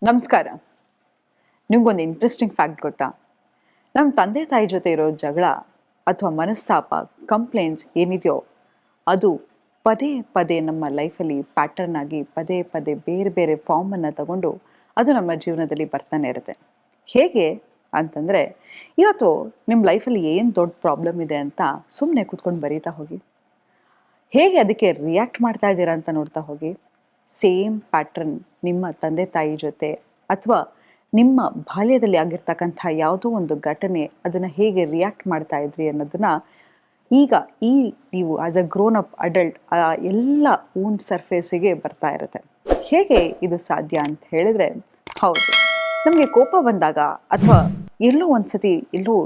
ನಮಸ್ಕಾರ. ನಿಮ್ಗೊಂದು interesting fact ಗೊತ್ತಾ? ನಮ್ಮ ತಂದೆ ತಾಯಿ ಜೊತೆ ಇರೋ ಜಗಳ ಅಥವಾ ಮನಸ್ತಾಪ, ಕಂಪ್ಲೇಂಟ್ಸ್ ಏನಿದೆಯೋ ಅದು ಪದೇ ಪದೇ ನಮ್ಮ ಲೈಫಲ್ಲಿ ಪ್ಯಾಟರ್ನ್ ಆಗಿ ಪದೇ ಪದೇ ಬೇರೆ ಬೇರೆ ಫಾರ್ಮನ್ನು ತಗೊಂಡು ಅದು ನಮ್ಮ ಜೀವನದಲ್ಲಿ ಬರ್ತಾನೆ ಇರುತ್ತೆ. ಹೇಗೆ ಅಂತಂದರೆ, ಇವತ್ತು ನಿಮ್ಮ ಲೈಫಲ್ಲಿ ಏನು ದೊಡ್ಡ ಪ್ರಾಬ್ಲಮ್ ಇದೆ ಅಂತ ಸುಮ್ಮನೆ ಕೂತ್ಕೊಂಡು ಬರೀತಾ ಹೋಗಿ. ಹೇಗೆ ಅದಕ್ಕೆ ರಿಯಾಕ್ಟ್ ಮಾಡ್ತಾ ಇದ್ದೀರಾ ಅಂತ ನೋಡ್ತಾ ಹೋಗಿ. ಸೇಮ್ ಪ್ಯಾಟ್ರನ್ ನಿಮ್ಮ ತಂದೆ ತಾಯಿ ಜೊತೆ ಅಥವಾ ನಿಮ್ಮ ಬಾಲ್ಯದಲ್ಲಿ ಆಗಿರ್ತಕ್ಕಂಥ ಯಾವುದೋ ಒಂದು ಘಟನೆ ಅದನ್ನು ಹೇಗೆ ರಿಯಾಕ್ಟ್ ಮಾಡ್ತಾ ಇದ್ರಿ ಅನ್ನೋದನ್ನ ಈಗ ನೀವು as a grown up adult ಎಲ್ಲ ಓನ್ ಸರ್ಫೇಸಿಗೆ ಬರ್ತಾ ಇರುತ್ತೆ. ಹೇಗೆ ಇದು ಸಾಧ್ಯ ಅಂತ ಹೇಳಿದ್ರೆ, ಹೌದು, ನಮಗೆ ಕೋಪ ಬಂದಾಗ ಅಥವಾ ಎಲ್ಲೋ ಒಂದ್ಸತಿ ಎಲ್ಲೋ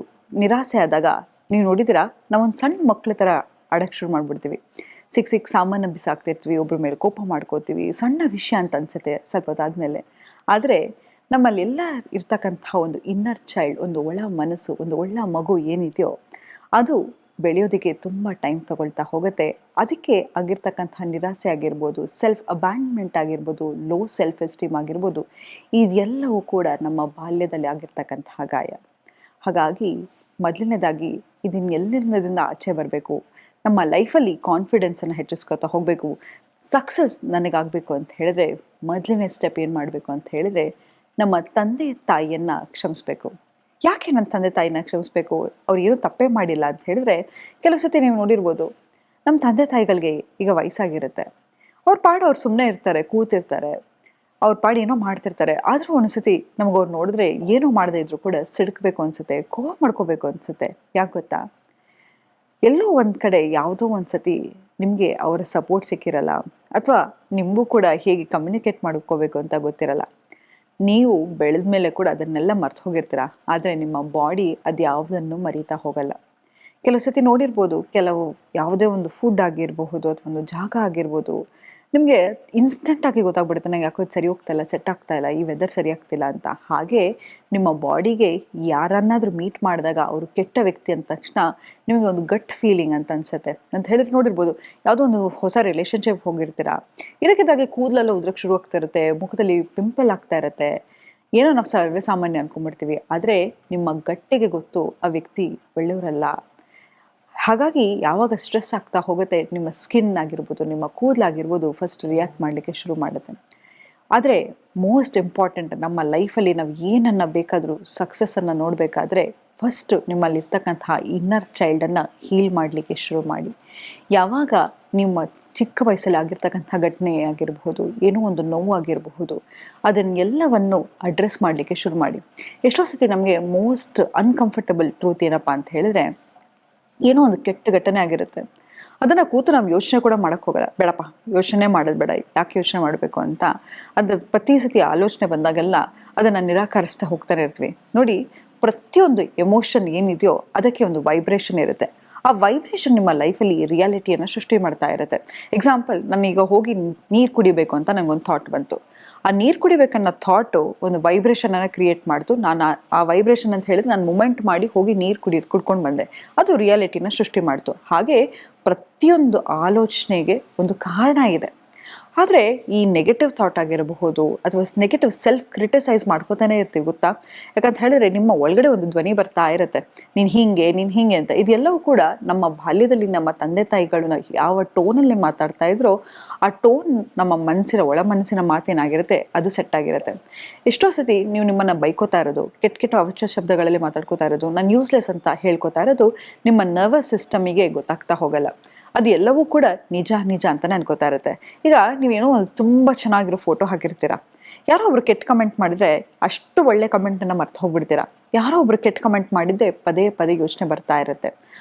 ನಿರಾಸೆ ಆದಾಗ ನೀವು ನೋಡಿದ್ದೀರಾ, ನಾವೊಂದು ಸಣ್ಣ ಮಕ್ಕಳ ಥರ ಆಡೋಕ್ಕೆ ಶುರು ಮಾಡಿಬಿಡ್ತೀವಿ. ಸಿಕ್ಕ ಸಾಮಾನು ಬಿಸಾಕ್ತಿರ್ತೀವಿ, ಒಬ್ಬರ ಮೇಲೆ ಕೋಪ ಮಾಡ್ಕೋತೀವಿ, ಸಣ್ಣ ವಿಷಯ ಅಂತ ಅನ್ಸುತ್ತೆ ಸ್ವಲ್ಪ ಹೊತ್ತಾದಮೇಲೆ. ಆದರೆ ನಮ್ಮಲ್ಲೆಲ್ಲ ಇರ್ತಕ್ಕಂಥ ಒಂದು ಇನ್ನರ್ ಚೈಲ್ಡ್, ಒಂದು ಒಳ ಮನಸ್ಸು, ಒಂದು ಒಳ್ಳೆ ಮಗು ಏನಿದೆಯೋ ಅದು ಬೆಳೆಯೋದಕ್ಕೆ ತುಂಬ ಟೈಮ್ ತಗೊಳ್ತಾ ಹೋಗುತ್ತೆ. ಅದಕ್ಕೆ ಆಗಿರ್ತಕ್ಕಂಥ ನಿರಾಸೆ ಆಗಿರ್ಬೋದು, ಸೆಲ್ಫ್ ಅಬ್ಯಾಂಡ್ಮೆಂಟ್ ಆಗಿರ್ಬೋದು, ಲೋ ಸೆಲ್ಫ್ ಎಸ್ಟೀಮ್ ಆಗಿರ್ಬೋದು, ಇದೆಲ್ಲವೂ ಕೂಡ ನಮ್ಮ ಬಾಲ್ಯದಲ್ಲಿ ಆಗಿರ್ತಕ್ಕಂತಹ ಗಾಯ. ಹಾಗಾಗಿ ಮೊದಲನೇದಾಗಿ ಇದನ್ನೆಲ್ಲದಿಂದ ಆಚೆ ಬರಬೇಕು. ನಮ್ಮ ಲೈಫಲ್ಲಿ ಕಾನ್ಫಿಡೆನ್ಸನ್ನು ಹೆಚ್ಚಿಸ್ಕೊತಾ ಹೋಗಬೇಕು. ಸಕ್ಸಸ್ ನನಗಾಗಬೇಕು ಅಂತ ಹೇಳಿದ್ರೆ ಮೊದಲನೇ ಸ್ಟೆಪ್ ಏನು ಮಾಡಬೇಕು ಅಂತ ಹೇಳಿದ್ರೆ, ನಮ್ಮ ತಂದೆ ತಾಯಿಯನ್ನು ಕ್ಷಮಿಸಬೇಕು. ಯಾಕೆ ನನ್ನ ತಂದೆ ತಾಯಿನ ಕ್ಷಮಿಸಬೇಕು? ಅವ್ರು ಏನೂ ತಪ್ಪೇ ಮಾಡಿಲ್ಲ ಅಂತ ಹೇಳಿದ್ರೆ, ಕೆಲವು ಸತಿ ನೀವು ನೋಡಿರ್ಬೋದು, ನಮ್ಮ ತಂದೆ ತಾಯಿಗಳಿಗೆ ಈಗ ವಯಸ್ಸಾಗಿರುತ್ತೆ, ಅವ್ರ ಪಾಡು ಅವ್ರು ಸುಮ್ಮನೆ ಇರ್ತಾರೆ, ಕೂತಿರ್ತಾರೆ, ಅವ್ರ ಪಾಡು ಏನೋ ಮಾಡ್ತಿರ್ತಾರೆ. ಆದರೂ ಒಂದ್ಸತಿ ನಮ್ಗೆ ಅವ್ರು ನೋಡಿದ್ರೆ ಏನೋ ಮಾಡದೇ ಇದ್ರು ಕೂಡ ಸಿಡ್ಕಬೇಕು ಅನಿಸುತ್ತೆ, ಕೋಪ ಮಾಡ್ಕೋಬೇಕು ಅನಿಸುತ್ತೆ. ಯಾಕೆ ಗೊತ್ತಾ? ಎಲ್ಲೋ ಒಂದು ಕಡೆ ಯಾವುದೋ ಒಂದು ಸತಿ ನಿಮಗೆ ಅವರ ಸಪೋರ್ಟ್ ಸಿಕ್ಕಿರಲ್ಲ, ಅಥವಾ ನಿಮಗೂ ಕೂಡ ಹೇಗೆ ಕಮ್ಯುನಿಕೇಟ್ ಮಾಡ್ಕೋಬೇಕು ಅಂತ ಗೊತ್ತಿರಲ್ಲ. ನೀವು ಬೆಳೆದ ಮೇಲೆ ಕೂಡ ಅದನ್ನೆಲ್ಲ ಮರ್ತು ಹೋಗಿರ್ತೀರ, ಆದರೆ ನಿಮ್ಮ ಬಾಡಿ ಅದು ಯಾವುದನ್ನು ಮರೀತಾ ಹೋಗಲ್ಲ. ಕೆಲವು ಸತಿ ನೋಡಿರ್ಬೋದು, ಕೆಲವು ಯಾವುದೇ ಒಂದು ಫುಡ್ ಆಗಿರಬಹುದು ಅಥವಾ ಒಂದು ಜಾಗ ಆಗಿರ್ಬೋದು, ನಿಮಗೆ ಇನ್ಸ್ಟೆಂಟಾಗಿ ಗೊತ್ತಾಗ್ಬಿಡುತ್ತೆ, ನಂಗೆ ಯಾಕೋ ಸರಿ ಹೋಗ್ತಾಯಿಲ್ಲ, ಸೆಟ್ ಆಗ್ತಾ ಇಲ್ಲ, ಈ ವೆದರ್ ಸರಿ ಆಗ್ತಿಲ್ಲ ಅಂತ. ಹಾಗೆ ನಿಮ್ಮ ಬಾಡಿಗೆ ಯಾರನ್ನಾದರೂ ಮೀಟ್ ಮಾಡಿದಾಗ ಅವರು ಕೆಟ್ಟ ವ್ಯಕ್ತಿ ಅಂದ ತಕ್ಷಣ ನಿಮಗೆ ಒಂದು ಗಟ್ ಫೀಲಿಂಗ್ ಅಂತ ಅನ್ಸುತ್ತೆ. ಅಂತ ಹೇಳಿದ್ರೆ ನೋಡಿರ್ಬೋದು, ಯಾವುದೋ ಒಂದು ಹೊಸ ರಿಲೇಷನ್ಶಿಪ್ ಹೋಗಿರ್ತೀರಾ, ಇದಕ್ಕಿದ್ದಾಗೆ ಕೂದಲೆಲ್ಲ ಉದ್ರಕ್ಕೆ ಶುರು ಆಗ್ತಾ ಇರುತ್ತೆ, ಮುಖದಲ್ಲಿ ಪಿಂಪಲ್ ಆಗ್ತಾ ಇರುತ್ತೆ, ಏನೋ ನಾವು ಸರ್ವೇ ಸಾಮಾನ್ಯ ಅನ್ಕೊಂಡ್ಬಿಡ್ತೀವಿ. ಆದರೆ ನಿಮ್ಮ ಗಟ್ಟಿಗೆ ಗೊತ್ತು ಆ ವ್ಯಕ್ತಿ ಒಳ್ಳೆಯವರಲ್ಲ. ಹಾಗಾಗಿ ಯಾವಾಗ ಸ್ಟ್ರೆಸ್ ಆಗ್ತಾ ಹೋಗುತ್ತೆ, ನಿಮ್ಮ ಸ್ಕಿನ್ ಆಗಿರ್ಬೋದು, ನಿಮ್ಮ ಕೂದಲಾಗಿರ್ಬೋದು ಫಸ್ಟ್ ರಿಯಾಕ್ಟ್ ಮಾಡಲಿಕ್ಕೆ ಶುರು ಮಾಡುತ್ತೆ. ಆದರೆ ಮೋಸ್ಟ್ ಇಂಪಾರ್ಟೆಂಟ್, ನಮ್ಮ ಲೈಫಲ್ಲಿ ನಾವು ಏನನ್ನು ಬೇಕಾದರೂ ಸಕ್ಸಸ್ಸನ್ನು ನೋಡಬೇಕಾದ್ರೆ ಫಸ್ಟು ನಿಮ್ಮಲ್ಲಿರ್ತಕ್ಕಂತಹ ಇನ್ನರ್ ಚೈಲ್ಡನ್ನು ಹೀಲ್ ಮಾಡಲಿಕ್ಕೆ ಶುರು ಮಾಡಿ. ಯಾವಾಗ ನಿಮ್ಮ ಚಿಕ್ಕ ವಯಸ್ಸಲ್ಲಿ ಆಗಿರ್ತಕ್ಕಂಥ ಘಟನೆ ಆಗಿರಬಹುದು, ಏನೋ ಒಂದು ನೋವು ಆಗಿರಬಹುದು, ಅದನ್ನೆಲ್ಲವನ್ನು ಅಡ್ರೆಸ್ ಮಾಡಲಿಕ್ಕೆ ಶುರು ಮಾಡಿ. ಎಷ್ಟೋ ಸತಿ ನಮಗೆ ಮೋಸ್ಟ್ ಅನ್ಕಂಫರ್ಟಬಲ್ ಟ್ರೂತ್ ಏನಪ್ಪ ಅಂತ ಹೇಳಿದ್ರೆ, ಏನೋ ಒಂದು ಕೆಟ್ಟ ಘಟನೆ ಆಗಿರುತ್ತೆ, ಅದನ್ನು ಕೂತು ನಾವು ಯೋಚನೆ ಕೂಡ ಮಾಡೋಕ್ಕೆ ಹೋಗಲ್ಲ. ಬೇಡಪ್ಪ, ಯೋಚನೆ ಮಾಡೋದು ಬೇಡ, ಯಾಕೆ ಯೋಚನೆ ಮಾಡಬೇಕು ಅಂತ ಅದು ಪ್ರತಿ ಸತಿ ಆಲೋಚನೆ ಬಂದಾಗೆಲ್ಲ ಅದನ್ನು ನಿರಾಕರಿಸ್ತಾ ಹೋಗ್ತಾನೆ ಇರ್ತೀವಿ. ನೋಡಿ, ಪ್ರತಿಯೊಂದು ಎಮೋಷನ್ ಏನಿದೆಯೋ ಅದಕ್ಕೆ ಒಂದು ವೈಬ್ರೇಷನ್ ಇರುತ್ತೆ. ಆ ವೈಬ್ರೇಷನ್ ನಿಮ್ಮ ಲೈಫಲ್ಲಿ ರಿಯಾಲಿಟಿಯನ್ನು ಸೃಷ್ಟಿ ಮಾಡ್ತಾ ಇರುತ್ತೆ. ಎಕ್ಸಾಂಪಲ್, ನಾನೀಗ ಹೋಗಿ ನೀರು ಕುಡಿಬೇಕು ಅಂತ ನನಗೊಂದು ಥಾಟ್ ಬಂತು. ಆ ನೀರು ಕುಡಿಬೇಕನ್ನೋ ಥಾಟು ಒಂದು ವೈಬ್ರೇಷನನ್ನು ಕ್ರಿಯೇಟ್ ಮಾಡ್ತು. ನಾನು ಆ ವೈಬ್ರೇಷನ್ ಅಂತ ಹೇಳಿದ್ರೆ ನಾನು ಮೂಮೆಂಟ್ ಮಾಡಿ ಹೋಗಿ ನೀರು ಕುಡ್ಕೊಂಡು ಬಂದೆ, ಅದು ರಿಯಾಲಿಟಿನ ಸೃಷ್ಟಿ ಮಾಡ್ತು. ಹಾಗೆ ಪ್ರತಿಯೊಂದು ಆಲೋಚನೆಗೆ ಒಂದು ಕಾರಣ ಇದೆ. ಆದರೆ ಈ ನೆಗೆಟಿವ್ ಥಾಟ್ ಆಗಿರಬಹುದು ಅಥವಾ ನೆಗೆಟಿವ್ ಸೆಲ್ಫ್ ಕ್ರಿಟಿಸೈಸ್ ಮಾಡ್ಕೋತಾನೆ ಇರ್ತೀವಿ, ಗೊತ್ತಾ? ಯಾಕಂತ ಹೇಳಿದ್ರೆ ನಿಮ್ಮ ಒಳಗಡೆ ಒಂದು ಧ್ವನಿ ಬರ್ತಾ ಇರುತ್ತೆ, ನೀನು ಹೀಗೆ ಅಂತ. ಇದೆಲ್ಲವೂ ಕೂಡ ನಮ್ಮ ಬಾಲ್ಯದಲ್ಲಿ ನಮ್ಮ ತಂದೆ ತಾಯಿಗಳನ್ನ ಯಾವ ಟೋನಲ್ಲಿ ಮಾತಾಡ್ತಾ ಇದ್ರೋ ಆ ಟೋನ್ ನಮ್ಮ ಒಳ ಮನಸ್ಸಿನ ಮಾತೇನಾಗಿರುತ್ತೆ ಅದು ಸೆಟ್ ಆಗಿರುತ್ತೆ. ಎಷ್ಟೋ ಸತಿ ನೀವು ನಿಮ್ಮನ್ನು ಬೈಕೋತಾ ಇರೋದು, ಕೆಟ್ಟ ಅವಾಚ್ಯ ಶಬ್ದಗಳಲ್ಲಿ ಮಾತಾಡ್ಕೋತಾ ಇರೋದು, ನಾನು ಯೂಸ್ಲೆಸ್ ಅಂತ ಹೇಳ್ಕೊತಾ ಇರೋದು ನಿಮ್ಮ ನರ್ವಸ್ ಸಿಸ್ಟಮಿಗೆ ಗೊತ್ತಾಗ್ತಾ ಹೋಗಲ್ಲ. ಅದು ಎಲ್ಲವೂ ಕೂಡ ನಿಜ ಅಂತಲೇ ಅನ್ಕೋತಾ ಇರುತ್ತೆ. ಈಗ ನೀವೇನೋ ಒಂದು ತುಂಬ ಚೆನ್ನಾಗಿರೋ ಫೋಟೋ ಹಾಕಿರ್ತೀರ, ಯಾರೋ ಒಬ್ರು ಕೆಟ್ಟ ಕಮೆಂಟ್ ಮಾಡಿದ್ರೆ ಅಷ್ಟು ಒಳ್ಳೆ ಕಮೆಂಟನ್ನು ಮರ್ತು ಹೋಗ್ಬಿಡ್ತೀರಾ. ಯಾರೋ ಒಬ್ರು ಕೆಟ್ಟ ಕಮೆಂಟ್ ಮಾಡಿದ್ದೆ ಪದೇ ಪದೇ ಯೋಚನೆ ಬರ್ತಾ ಇರುತ್ತೆ.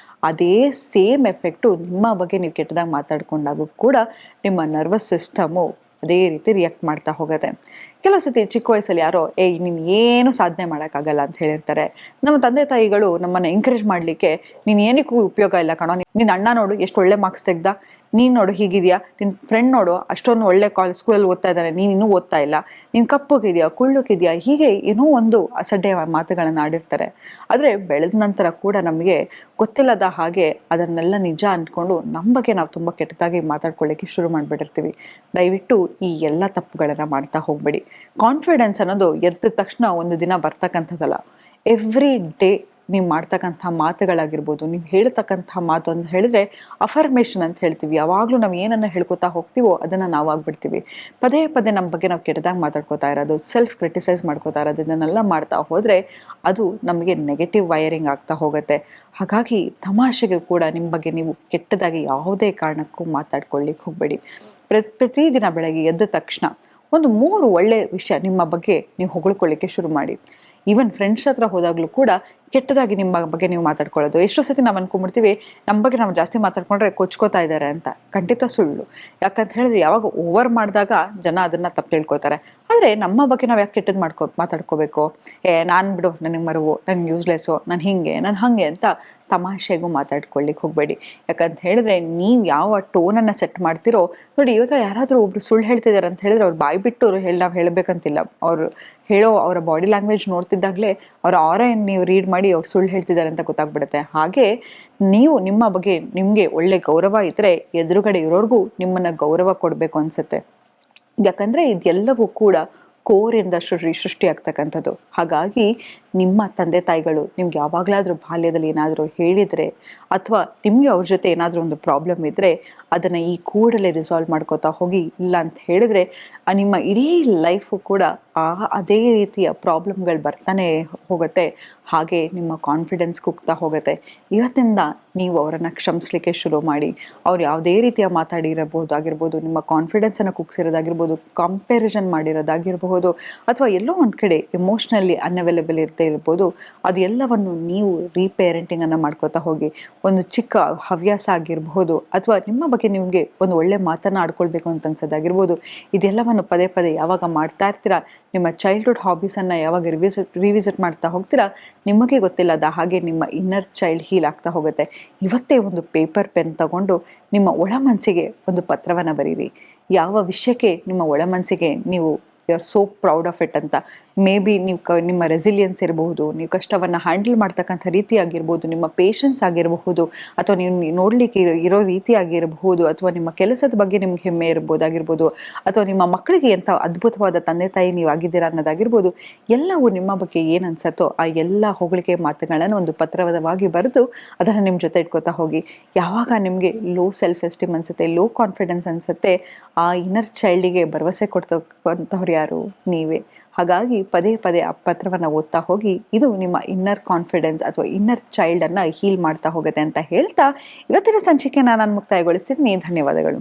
ಅದೇ ಸೇಮ್ ಎಫೆಕ್ಟು ನಿಮ್ಮ ಬಗ್ಗೆ ನೀವು ಕೆಟ್ಟದಾಗ ಮಾತಾಡ್ಕೊಂಡಾಗೂ ಕೂಡ ನಿಮ್ಮ ನರ್ವಸ್ ಸಿಸ್ಟಮು ಅದೇ ರೀತಿ ರಿಯಾಕ್ಟ್ ಮಾಡ್ತಾ ಹೋಗುತ್ತೆ. ಕೆಲವು ಸತಿ ಚಿಕ್ಕ ವಯಸ್ಸಲ್ಲಿ ಯಾರೋ ನೀನು ಏನು ಸಾಧನೆ ಮಾಡೋಕ್ಕಾಗಲ್ಲ ಅಂತ ಹೇಳಿರ್ತಾರೆ. ನಮ್ಮ ತಂದೆ ತಾಯಿಗಳು ನಮ್ಮನ್ನು ಎಂಕರೇಜ್ ಮಾಡಲಿಕ್ಕೆ ನೀನು ಏನಕ್ಕೂ ಉಪಯೋಗ ಇಲ್ಲ ಕಣೋ, ನಿನ್ನ ಅಣ್ಣ ನೋಡು ಎಷ್ಟು ಒಳ್ಳೆ ಮಾರ್ಕ್ಸ್ ತೆಗ್ದ, ನೀನು ನೋಡು ಹೀಗಿದೆಯಾ, ನಿನ್ನ ಫ್ರೆಂಡ್ ನೋಡು ಅಷ್ಟೊಂದು ಒಳ್ಳೆ ಸ್ಕೂಲಲ್ಲಿ ಓದ್ತಾ ಇದ್ದಾನೆ, ನೀನು ಇನ್ನೂ ಓದ್ತಾ ಇಲ್ಲ, ನೀನು ಕಪ್ಪಗಿದೆಯಾ ಕುಳ್ಳಕ್ಕಿದೆಯಾ, ಹೀಗೆ ಏನೋ ಒಂದು ಅಸಡ್ಡೆ ಮಾತುಗಳನ್ನು ಆಡಿರ್ತಾರೆ. ಆದರೆ ಬೆಳೆದ ನಂತರ ಕೂಡ ನಮಗೆ ಗೊತ್ತಿಲ್ಲದ ಹಾಗೆ ಅದನ್ನೆಲ್ಲ ನಿಜ ಅಂದ್ಕೊಂಡು ನಮ್ಮ ಬಗ್ಗೆ ನಾವು ತುಂಬ ಕೆಟ್ಟದಾಗಿ ಮಾತಾಡ್ಕೊಳ್ಳಿಕ್ಕೆ ಶುರು ಮಾಡಿಬಿಟ್ಟಿರ್ತೀವಿ. ದಯವಿಟ್ಟು ಈ ಎಲ್ಲ ತಪ್ಪುಗಳನ್ನು ಮಾಡ್ತಾ ಹೋಗಬೇಡಿ. ಕಾನ್ಫಿಡೆನ್ಸ್ ಅನ್ನೋದು ಎದ್ದ ತಕ್ಷಣ ಒಂದು ದಿನ ಬರ್ತಕ್ಕಂಥದ್ದಲ್ಲ. ಎವ್ರಿ ಡೇ ನೀವು ಮಾಡ್ತಕ್ಕಂಥ ಮಾತುಗಳಾಗಿರ್ಬೋದು, ನೀವು ಹೇಳ್ತಕ್ಕಂಥ ಮಾತು ಅಂತ ಹೇಳಿದ್ರೆ ಅಫರ್ಮೇಷನ್ ಅಂತ ಹೇಳ್ತೀವಿ. ಯಾವಾಗಲೂ ನಾವು ಏನನ್ನು ಹೇಳ್ಕೊತಾ ಹೋಗ್ತೀವೋ ಅದನ್ನು ನಾವು ಆಗ್ಬಿಡ್ತೀವಿ. ಪದೇ ಪದೇ ನಮ್ಮ ಬಗ್ಗೆ ನಾವು ಕೆಟ್ಟದಾಗಿ ಮಾತಾಡ್ಕೋತಾ ಇರೋದು, ಸೆಲ್ಫ್ ಕ್ರಿಟಿಸೈಸ್ ಮಾಡ್ಕೋತಾ ಇರೋದು, ಇದನ್ನೆಲ್ಲ ಮಾಡ್ತಾ ಹೋದರೆ ಅದು ನಮಗೆ ನೆಗೆಟಿವ್ ವೈರಿಂಗ್ ಆಗ್ತಾ ಹೋಗುತ್ತೆ. ಹಾಗಾಗಿ ತಮಾಷೆಗೆ ಕೂಡ ನಿಮ್ಮ ಬಗ್ಗೆ ನೀವು ಕೆಟ್ಟದಾಗಿ ಯಾವುದೇ ಕಾರಣಕ್ಕೂ ಮಾತಾಡ್ಕೊಳ್ಳಿಕ್ಕೆ ಹೋಗಬೇಡಿ. ಪ್ರತಿದಿನ ಬೆಳಗ್ಗೆ ಎದ್ದ ತಕ್ಷಣ ಒಂದು 3 ಒಳ್ಳೆ ವಿಷಯ ನಿಮ್ಮ ಬಗ್ಗೆ ನೀವು ಹೊಗಳ್ಕೊಳ್ಳಿಕ್ಕೆ ಶುರು ಮಾಡಿ. ಈವನ್ ಫ್ರೆಂಡ್ಸ್ ಹತ್ರ ಹೋದಾಗಲೂ ಕೂಡ ಕೆಟ್ಟದಾಗಿ ನಿಮ್ಮ ಬಗ್ಗೆ ನೀವು ಮಾತಾಡ್ಕೊಳ್ಳೋದು. ಎಷ್ಟೋ ಸತಿ ನಾವು ಅನ್ಕೊಂಡ್ಬಿಡ್ತೀವಿ ನಮ್ಮ ಬಗ್ಗೆ ನಾವು ಜಾಸ್ತಿ ಮಾತಾಡ್ಕೊಂಡ್ರೆ ಕೊಚ್ಕೋತಾ ಇದ್ದಾರೆ ಅಂತ. ಖಂಡಿತ ಸುಳ್ಳು. ಯಾಕಂತ ಹೇಳಿದ್ರೆ ಯಾವಾಗ ಓವರ್ ಮಾಡಿದಾಗ ಜನ ಅದನ್ನು ತಪ್ಪು ತಿಳ್ಕೊತಾರೆ. ಆದರೆ ನಮ್ಮ ಬಗ್ಗೆ ನಾವು ಯಾಕೆ ಕೆಟ್ಟದ್ದು ಮಾತಾಡ್ಕೋಬೇಕು? ನಾನು ಬಿಡು, ನನಗೆ ಮರುವು, ನಾನು ಯೂಸ್ಲೆಸ್ಸು, ನಾನು ಹಿಂಗೆ ನಾನು ಹಾಗೆ ಅಂತ ತಮಾಷೆಗೂ ಮಾತಾಡ್ಕೊಳ್ಳಿಕ್ಕೆ ಹೋಗಬೇಡಿ. ಯಾಕಂತ ಹೇಳಿದ್ರೆ ನೀವು ಯಾವ ಟೋನನ್ನು ಸೆಟ್ ಮಾಡ್ತಿರೋ ನೋಡಿ. ಇವಾಗ ಯಾರಾದರೂ ಒಬ್ರು ಸುಳ್ಳು ಹೇಳ್ತಿದ್ದಾರೆ ಅಂತ ಹೇಳಿದ್ರೆ ಅವ್ರು ಬಾಯಿ ಬಿಟ್ಟು ನಾವು ಹೇಳಬೇಕಂತಿಲ್ಲ. ಅವರು ಹೇಳೋ ಅವರ ಬಾಡಿ ಲ್ಯಾಂಗ್ವೇಜ್ ನೋಡ್ತಿದ್ದಾಗಲೇ ಅವರ ಆರನ್ನು ನೀವು ರೀಡ್ ಮಾಡಿ ಅವ್ರು ಸುಳ್ಳು ಹೇಳ್ತಿದ್ದಾರೆ ಅಂತ ಗೊತ್ತಾಗ್ಬಿಡುತ್ತೆ. ಹಾಗೆ ನೀವು ನಿಮ್ಮ ಬಗ್ಗೆ ನಿಮಗೆ ಒಳ್ಳೆ ಗೌರವ ಇದ್ದರೆ ಎದುರುಗಡೆ ಇರೋರ್ಗೂ ನಿಮ್ಮನ್ನು ಗೌರವ ಕೊಡಬೇಕು ಅನಿಸುತ್ತೆ. ಯಾಕಂದರೆ ಇದೆಲ್ಲವೂ ಕೂಡ ಕೋರಿಂದ ಸೃಷ್ಟಿಯಾಗ್ತಕ್ಕಂಥದ್ದು. ಹಾಗಾಗಿ ನಿಮ್ಮ ತಂದೆ ತಾಯಿಗಳು ನಿಮ್ಗೆ ಯಾವಾಗಲಾದರೂ ಬಾಲ್ಯದಲ್ಲಿ ಏನಾದರೂ ಹೇಳಿದರೆ ಅಥವಾ ನಿಮಗೆ ಅವ್ರ ಜೊತೆ ಏನಾದರೂ ಒಂದು ಪ್ರಾಬ್ಲಮ್ ಇದ್ದರೆ ಅದನ್ನು ಈ ಕೂಡಲೇ ರಿಸಾಲ್ವ್ ಮಾಡ್ಕೋತಾ ಹೋಗಿ. ಇಲ್ಲ ಅಂತ ಹೇಳಿದ್ರೆ ನಿಮ್ಮ ಇಡೀ ಲೈಫು ಕೂಡ ಅದೇ ರೀತಿಯ ಪ್ರಾಬ್ಲಮ್ಗಳು ಬರ್ತಾನೆ ಹೋಗುತ್ತೆ. ಹಾಗೆ ನಿಮ್ಮ ಕಾನ್ಫಿಡೆನ್ಸ್ ಕುಗ್ತಾ ಹೋಗುತ್ತೆ. ಇವತ್ತಿಂದ ನೀವು ಅವರನ್ನು ಕ್ಷಮಿಸ್ಲಿಕ್ಕೆ ಶುರು ಮಾಡಿ. ಅವ್ರು ಯಾವುದೇ ರೀತಿಯ ಮಾತಾಡಿರಬಹುದಾಗಿರ್ಬೋದು, ನಿಮ್ಮ ಕಾನ್ಫಿಡೆನ್ಸನ್ನು ಕುಗ್ಸಿರೋದಾಗಿರ್ಬೋದು, ಕಂಪ್ಯಾರಿಸನ್ ಮಾಡಿರೋದಾಗಿರ್ಬೋದು, ಅಥವಾ ಎಲ್ಲೋ ಒಂದು ಕಡೆ ಎಮೋಷ್ನಲಿ ಅನ್ಅವೈಲೇಬಲ್ ಇರ್ಬೋದು, ಅದೆಲ್ಲವನ್ನು ನೀವು ರೀಪೇರೆಂಟಿಂಗನ್ನು ಮಾಡ್ಕೋತಾ ಹೋಗಿ. ಒಂದು ಚಿಕ್ಕ ಹವ್ಯಾಸ ಆಗಿರಬಹುದು, ಅಥವಾ ನಿಮ್ಮ ಬಗ್ಗೆ ನಿಮಗೆ ಒಂದು ಒಳ್ಳೆ ಮಾತನ್ನು ಆಡ್ಕೊಳ್ಬೇಕು ಅಂತ ಅನ್ಸೋದಾಗಿರ್ಬೋದು, ಇದೆಲ್ಲವನ್ನು ಪದೇ ಪದೇ ಯಾವಾಗ ಮಾಡ್ತಾ ಇರ್ತೀರಾ, ನಿಮ್ಮ ಚೈಲ್ಡ್ಹುಡ್ ಹಾಬೀಸನ್ನು ಯಾವಾಗ ರಿವಿಸಿಟ್ ಮಾಡ್ತಾ ಹೋಗ್ತೀರಾ, ನಿಮಗೆ ಗೊತ್ತಿಲ್ಲದ ಹಾಗೆ ನಿಮ್ಮ ಇನ್ನರ್ ಚೈಲ್ಡ್ ಹೀಲ್ ಆಗ್ತಾ ಹೋಗುತ್ತೆ. ಇವತ್ತೇ ಒಂದು ಪೇಪರ್ ಪೆನ್ ತಗೊಂಡು ನಿಮ್ಮ ಒಳ ಮನಸ್ಸಿಗೆ ಒಂದು ಪತ್ರವನ್ನು ಬರೀರಿ. ಯಾವ ವಿಷಯಕ್ಕೆ ನಿಮ್ಮ ಒಳ ಮನಸ್ಸಿಗೆ ನೀವು you are so proud of it ಅಂತ. ಮೇ ಬಿ ನೀವು ನಿಮ್ಮ ರೆಸಿಲಿಯನ್ಸ್ ಇರಬಹುದು, ನೀವು ಕಷ್ಟವನ್ನು ಹ್ಯಾಂಡಲ್ ಮಾಡ್ತಕ್ಕಂಥ ರೀತಿ ಆಗಿರ್ಬೋದು, ನಿಮ್ಮ ಪೇಷನ್ಸ್ ಆಗಿರಬಹುದು, ಅಥವಾ ನೀವು ನೋಡಲಿಕ್ಕೆ ಇರೋ ರೀತಿ ಆಗಿರಬಹುದು, ಅಥವಾ ನಿಮ್ಮ ಕೆಲಸದ ಬಗ್ಗೆ ನಿಮ್ಗೆ ಹೆಮ್ಮೆ ಇರ್ಬೋದಾಗಿರ್ಬೋದು, ಅಥವಾ ನಿಮ್ಮ ಮಕ್ಕಳಿಗೆ ಎಂಥ ಅದ್ಭುತವಾದ ತಂದೆ ತಾಯಿ ನೀವು ಆಗಿದ್ದೀರಾ ಅನ್ನೋದಾಗಿರ್ಬೋದು. ಎಲ್ಲವೂ ನಿಮ್ಮ ಬಗ್ಗೆ ಏನು ಅನ್ಸತ್ತೋ ಆ ಎಲ್ಲ ಹೊಗಳಿಕೆ ಮಾತುಗಳನ್ನು ಒಂದು ಪತ್ರವಾಗಿ ಬರೆದು ಅದನ್ನು ನಿಮ್ಮ ಜೊತೆ ಇಟ್ಕೋತಾ ಹೋಗಿ. ಯಾವಾಗ ನಿಮಗೆ ಲೋ ಸೆಲ್ಫ್ ಎಸ್ಟೀಮ್ ಅನಿಸುತ್ತೆ, ಲೋ ಕಾನ್ಫಿಡೆನ್ಸ್ ಅನಿಸುತ್ತೆ, ಆ ಇನ್ನರ್ ಚೈಲ್ಡಿಗೆ ಭರವಸೆ ಕೊಡ್ತಕ್ಕಂಥವ್ರು ಯಾರು? ನೀವೇ. ಹಾಗಾಗಿ ಪದೇ ಪದೇ ಆ ಪತ್ರವನ್ನು ಓದ್ತಾ ಹೋಗಿ. ಇದು ನಿಮ್ಮ ಇನ್ನರ್ ಕಾನ್ಫಿಡೆನ್ಸ್ ಅಥವಾ ಇನ್ನರ್ ಚೈಲ್ಡನ್ನು ಹೀಲ್ ಮಾಡ್ತಾ ಹೋಗುತ್ತೆ ಅಂತ ಹೇಳ್ತಾ ಇವತ್ತಿನ ಸಂಚಿಕೆಯನ್ನು ನಾನು ಮುಕ್ತಾಯಗೊಳಿಸ್ತಿದ್ದೀನಿ. ಧನ್ಯವಾದಗಳು.